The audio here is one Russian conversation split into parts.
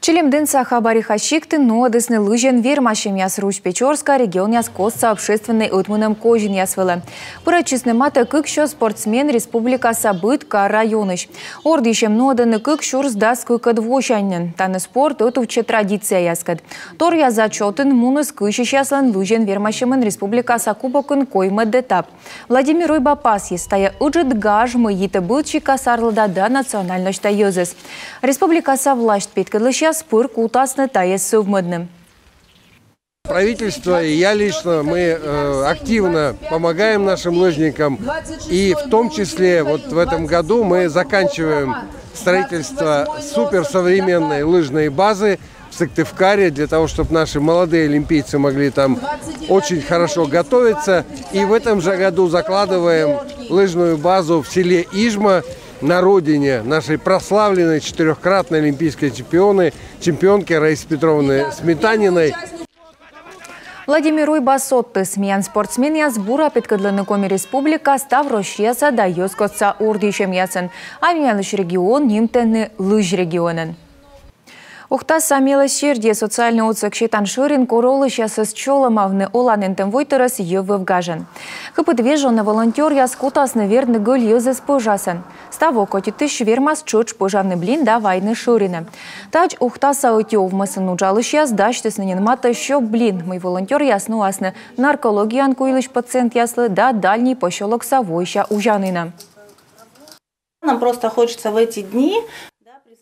Челемденца хабариха шикты, но десны лыжен вермашем яс Русь-Печорска регион яс косца общественный утмуном кожин ясвела. Пурачисны мата кыкшо спортсмен республика Сабытка районыш. Ордишем ноданы кыкшур сдас кыкадвошаннен. Таны спорт утувче традиция яскад. Тор я зачетын мунус кышиш яслан лыжен вермашемын республика Сакубокын коймы детап. Владимир Ойбапас естая уджит гажмы yiты бычи касарлыда да национальношта йозес. Республика Савлашт петкадлыш спор кутасны тае совмыдным. Правительство и я лично, мы активно помогаем нашим лыжникам. И в том числе вот в этом году мы заканчиваем строительство суперсовременной лыжной базы в Сыктывкаре, для того, чтобы наши молодые олимпийцы могли там очень хорошо готовиться. И в этом же году закладываем лыжную базу в селе Ижма, на родине нашей прославленной четырехкратной олимпийской чемпионки Раисы Петровны Сметаниной. Владимир Ойбасотты, смеян спортсмен язбура петкадлыны коми республика Ставрошеса да йоскотса ордишем ясын, а меняныш регион нимтенны лыж регионын. Ухта самела сердие социальный отсек щитан ширин королы сейчас с чоломавны оланентем войтерас евы вгажен. Хыпыдвежонный волонтер яскутас наверное гуль юзес пожасан. Ставо коти тысяч вермас чуч пожарный блин да войны ширина. Тач ухта саутев мысын уджалыш яс дачтес нанен мата еще блин. Мой волонтер ясну асны наркологиян куилыш пациент яслы да дальний пощелок савойща ужанына. Нам просто хочется в эти дни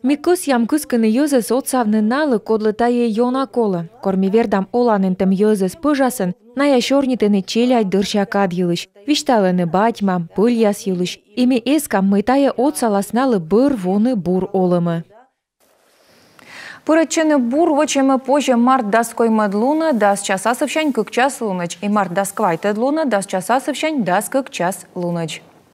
Микус ямкусканы йозес отсавны налы кодлытае йона колы. Корми вердам оланентем йозес пыжасын, ная шорнитыны челяй дырша кадйылыш. Вишталыны батьма, пыль яс йылыш. Ими эскам мытае отсаласналы бір воны бур олымы. Пырачыны бур вочемы позже март дас коймад луна, дас часасывщань кык час луныч. И март дас квайтед луна, дас часасывщань дас кык час луныч.